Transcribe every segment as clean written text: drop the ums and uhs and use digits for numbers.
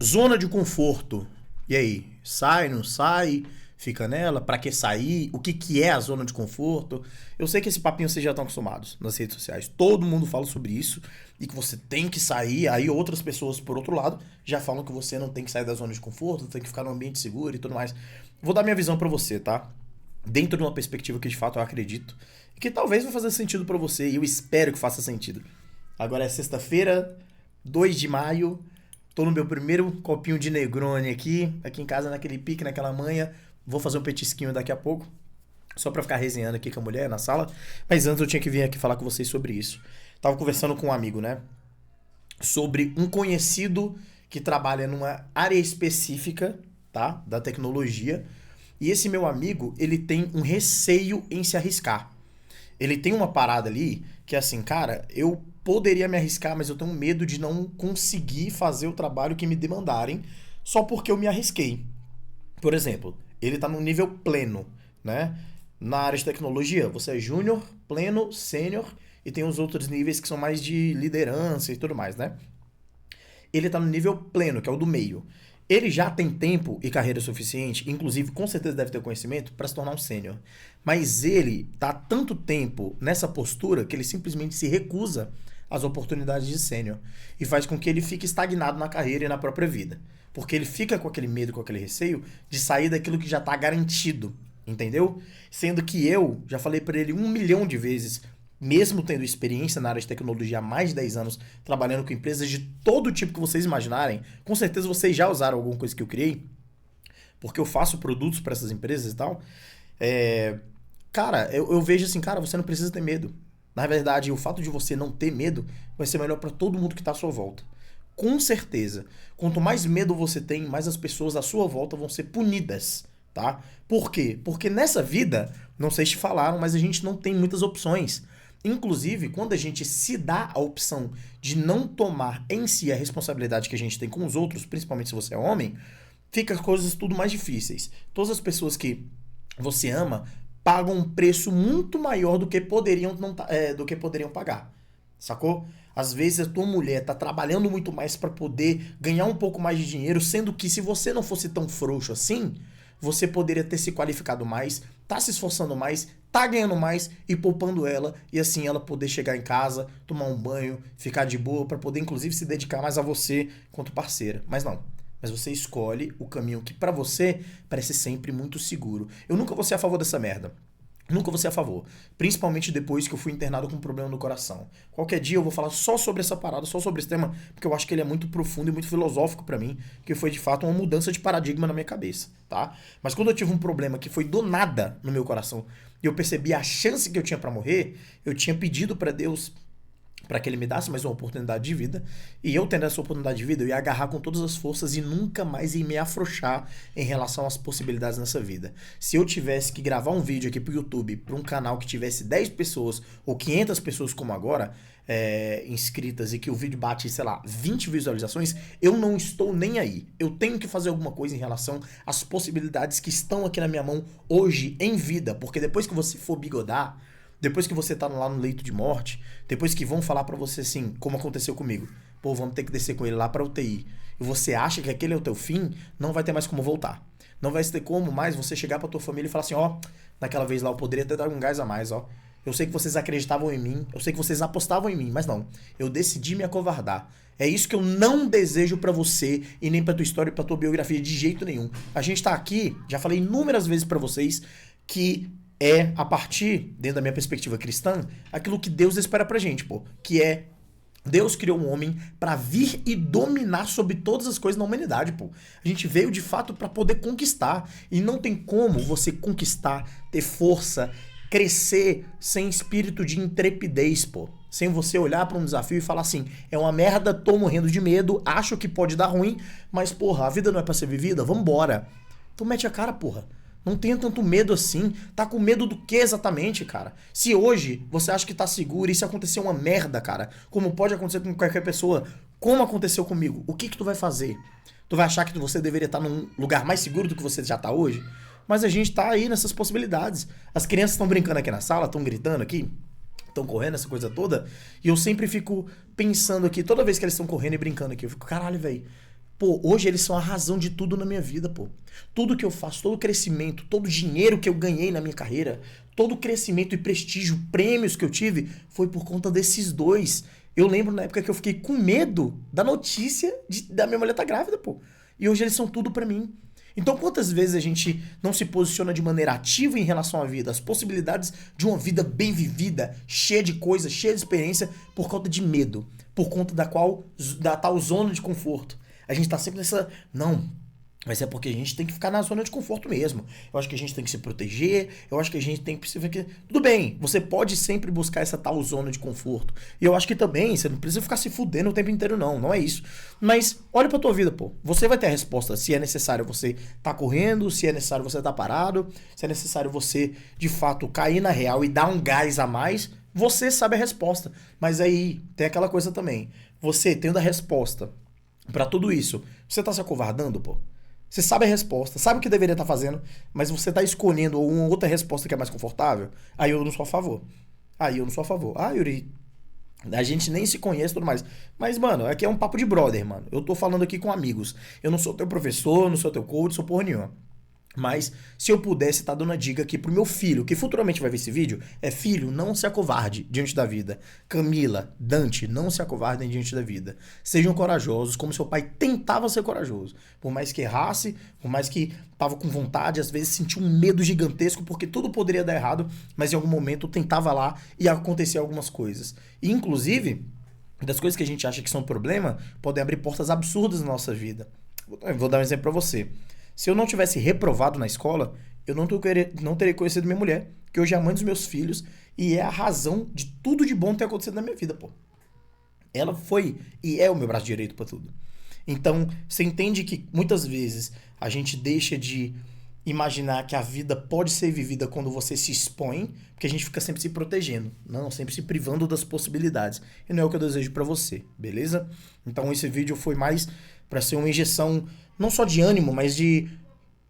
Zona de conforto. E aí? Sai, não sai? Fica nela? Pra que sair? O que que é a zona de conforto? Eu sei que esse papinho vocês já estão acostumados nas redes sociais. Todo mundo fala sobre isso e que você tem que sair. Aí outras pessoas, por outro lado, já falam que você não tem que sair da zona de conforto, tem que ficar num ambiente seguro e tudo mais. Vou dar minha visão pra você, tá? Dentro de uma perspectiva que de fato eu acredito e que talvez vai fazer sentido pra você e eu espero que faça sentido. Agora é sexta-feira, 2 de maio. Tô no meu primeiro copinho de Negroni aqui em casa, naquele pique, naquela manha. Vou fazer um petisquinho daqui a pouco, só pra ficar resenhando aqui com a mulher na sala. Mas antes eu tinha que vir aqui falar com vocês sobre isso. Tava conversando com um amigo, né? Sobre um conhecido que trabalha numa área específica, tá? Da tecnologia. E esse meu amigo, ele tem um receio em se arriscar. Ele tem uma parada ali que é assim, cara, eu poderia me arriscar, mas eu tenho medo de não conseguir fazer o trabalho que me demandarem só porque eu me arrisquei. Por exemplo, ele tá no nível pleno, né? Na área de tecnologia, você é júnior, pleno, sênior e tem os outros níveis que são mais de liderança e tudo mais, né? Ele tá no nível pleno, que é o do meio. Ele já tem tempo e carreira suficiente, inclusive com certeza deve ter conhecimento, para se tornar um sênior. Mas ele tá há tanto tempo nessa postura que ele simplesmente se recusa às oportunidades de sênior e faz com que ele fique estagnado na carreira e na própria vida. Porque ele fica com aquele medo, com aquele receio de sair daquilo que já tá garantido, entendeu? Sendo que eu já falei para ele 1 milhão de vezes, mesmo tendo experiência na área de tecnologia há mais de 10 anos, trabalhando com empresas de todo tipo que vocês imaginarem, com certeza vocês já usaram alguma coisa que eu criei, porque eu faço produtos para essas empresas e tal. Cara, eu vejo assim, cara, você não precisa ter medo. Na verdade, o fato de você não ter medo vai ser melhor para todo mundo que tá à sua volta. Com certeza. Quanto mais medo você tem, mais as pessoas à sua volta vão ser punidas, tá? Por quê? Porque nessa vida, não sei se te falaram, mas a gente não tem muitas opções. Inclusive, quando a gente se dá a opção de não tomar em si a responsabilidade que a gente tem com os outros, principalmente se você é homem, fica as coisas tudo mais difíceis. Todas as pessoas que você ama pagam um preço muito maior do que poderiam, do que poderiam pagar. Sacou? Às vezes a tua mulher tá trabalhando muito mais para poder ganhar um pouco mais de dinheiro, sendo que se você não fosse tão frouxo assim, você poderia ter se qualificado mais, tá se esforçando mais, tá ganhando mais e poupando ela, e assim ela poder chegar em casa, tomar um banho, ficar de boa, para poder inclusive se dedicar mais a você quanto parceira. Mas não. Mas você escolhe o caminho que pra você parece sempre muito seguro. Eu nunca vou ser a favor dessa merda. Nunca vou ser a favor. Principalmente depois que eu fui internado com um problema no coração. Qualquer dia eu vou falar só sobre essa parada, só sobre esse tema, porque eu acho que ele é muito profundo e muito filosófico pra mim, que foi de fato uma mudança de paradigma na minha cabeça, tá? Mas quando eu tive um problema que foi do nada no meu coração e eu percebi a chance que eu tinha pra morrer, eu tinha pedido pra Deus para que ele me desse mais uma oportunidade de vida, e eu tendo essa oportunidade de vida, eu ia agarrar com todas as forças e nunca mais ia me afrouxar em relação às possibilidades nessa vida. Se eu tivesse que gravar um vídeo aqui pro YouTube, para um canal que tivesse 10 pessoas ou 500 pessoas como agora, inscritas, e que o vídeo bate, sei lá, 20 visualizações, eu não estou nem aí. Eu tenho que fazer alguma coisa em relação às possibilidades que estão aqui na minha mão hoje em vida, porque depois que você for bigodar, depois que você tá lá no leito de morte, depois que vão falar pra você assim, como aconteceu comigo, pô, vamos ter que descer com ele lá pra UTI, e você acha que aquele é o teu fim, não vai ter mais como voltar. Não vai ter como mais você chegar pra tua família e falar assim, ó, naquela vez lá eu poderia ter dado um gás a mais, ó. Eu sei que vocês acreditavam em mim, eu sei que vocês apostavam em mim, mas não. Eu decidi me acovardar. É isso que eu não desejo pra você e nem pra tua história e pra tua biografia de jeito nenhum. A gente tá aqui, já falei inúmeras vezes pra vocês que é, a partir, dentro da minha perspectiva cristã, aquilo que Deus espera pra gente, pô. Que é, Deus criou um homem pra vir e dominar sobre todas as coisas na humanidade, pô. A gente veio, de fato, pra poder conquistar. E não tem como você conquistar, ter força, crescer sem espírito de intrepidez, pô. Sem você olhar pra um desafio e falar assim, é uma merda, tô morrendo de medo, acho que pode dar ruim, mas, porra, a vida não é pra ser vivida? Vambora. Então mete a cara, porra. Não tenha tanto medo assim. Tá com medo do que exatamente, cara? Se hoje você acha que tá seguro e se acontecer uma merda, cara, como pode acontecer com qualquer pessoa, como aconteceu comigo, o que que tu vai fazer? Tu vai achar que você deveria estar num lugar mais seguro do que você já tá hoje? Mas a gente tá aí nessas possibilidades. As crianças estão brincando aqui na sala, estão gritando aqui, estão correndo, essa coisa toda, e eu sempre fico pensando aqui, toda vez que eles estão correndo e brincando aqui, eu fico, caralho, velho, Pô, hoje eles são a razão de tudo na minha vida, pô. Tudo que eu faço, todo o crescimento, todo o dinheiro que eu ganhei na minha carreira, todo o crescimento e prestígio, prêmios que eu tive, foi por conta desses dois. Eu lembro na época que eu fiquei com medo da notícia da minha mulher tá grávida, pô. E hoje eles são tudo pra mim. Então, quantas vezes a gente não se posiciona de maneira ativa em relação à vida, as possibilidades de uma vida bem vivida, cheia de coisas, cheia de experiência, por conta de medo, por conta da tal zona de conforto. A gente tá sempre nessa, não, mas é porque a gente tem que ficar na zona de conforto mesmo. Eu acho que a gente tem que se proteger, eu acho que a gente tem que... Tudo bem, você pode sempre buscar essa tal zona de conforto. E eu acho que também, você não precisa ficar se fudendo o tempo inteiro não é isso. Mas olha pra tua vida, pô. Você vai ter a resposta se é necessário você tá correndo, se é necessário você tá parado, se é necessário você, de fato, cair na real e dar um gás a mais. Você sabe a resposta. Mas aí, tem aquela coisa também. Você tendo a resposta pra tudo isso, você tá se acovardando, pô? Você sabe a resposta, sabe o que deveria estar fazendo, mas você está escolhendo uma outra resposta que é mais confortável, aí eu não sou a favor. Aí eu não sou a favor. Ah, Yuri, a gente nem se conhece e tudo mais. Mas, mano, aqui é um papo de brother, mano. Eu tô falando aqui com amigos. Eu não sou teu professor, não sou teu coach, sou porra nenhuma. Mas, se eu pudesse estar dando uma dica aqui pro meu filho, que futuramente vai ver esse vídeo, é: filho, não se acovarde diante da vida. Camila, Dante, não se acovardem diante da vida. Sejam corajosos, como seu pai tentava ser corajoso. Por mais que errasse, por mais que tava com vontade, às vezes sentia um medo gigantesco, porque tudo poderia dar errado, mas em algum momento tentava lá e acontecia algumas coisas. E, inclusive, das coisas que a gente acha que são problema, podem abrir portas absurdas na nossa vida. Eu vou dar um exemplo pra você. Se eu não tivesse reprovado na escola, eu não teria conhecido minha mulher, que hoje é a mãe dos meus filhos e é a razão de tudo de bom ter acontecido na minha vida, pô. Ela foi e é o meu braço direito pra tudo. Então, você entende que muitas vezes a gente deixa de imaginar que a vida pode ser vivida quando você se expõe, porque a gente fica sempre se protegendo, não, sempre se privando das possibilidades. E não é o que eu desejo pra você, beleza? Então, esse vídeo foi mais pra ser uma injeção não só de ânimo, mas de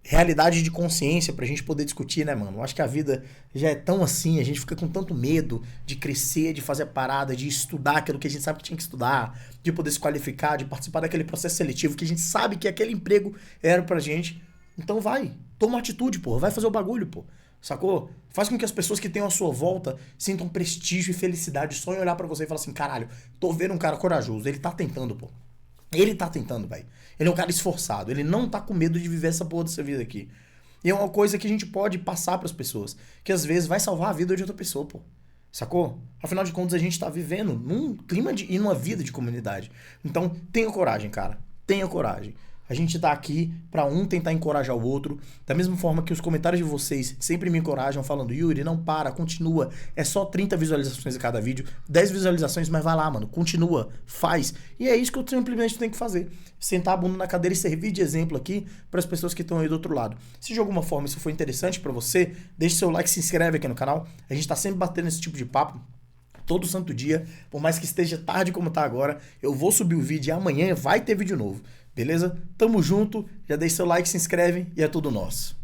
realidade de consciência pra gente poder discutir, né, mano? Eu acho que a vida já é tão assim, a gente fica com tanto medo de crescer, de fazer a parada, de estudar aquilo que a gente sabe que tinha que estudar, de poder se qualificar, de participar daquele processo seletivo que a gente sabe que aquele emprego era pra gente. Então vai, toma uma atitude, pô, vai fazer o bagulho, pô. Sacou? Faz com que as pessoas que tenham à sua volta sintam prestígio e felicidade só em olhar pra você e falar assim: caralho, tô vendo um cara corajoso, ele tá tentando, pô. Ele tá tentando, velho. Ele é um cara esforçado. Ele não tá com medo de viver essa porra dessa vida aqui. E é uma coisa que a gente pode passar pras pessoas. Que às vezes vai salvar a vida de outra pessoa, pô. Sacou? Afinal de contas, a gente tá vivendo num clima e numa vida de comunidade. Então, tenha coragem, cara. Tenha coragem. A gente tá aqui pra um tentar encorajar o outro. Da mesma forma que os comentários de vocês sempre me encorajam, falando: Yuri, não para, continua. É só 30 visualizações a cada vídeo, 10 visualizações, mas vai lá, mano. Continua, faz. E é isso que eu simplesmente tenho que fazer. Sentar a bunda na cadeira e servir de exemplo aqui para as pessoas que estão aí do outro lado. Se de alguma forma isso foi interessante pra você, deixe seu like, se inscreve aqui no canal. A gente tá sempre batendo esse tipo de papo todo santo dia, por mais que esteja tarde como tá agora. Eu vou subir o vídeo e amanhã vai ter vídeo novo. Beleza? Tamo junto, já deixa seu like, se inscreve e é tudo nosso.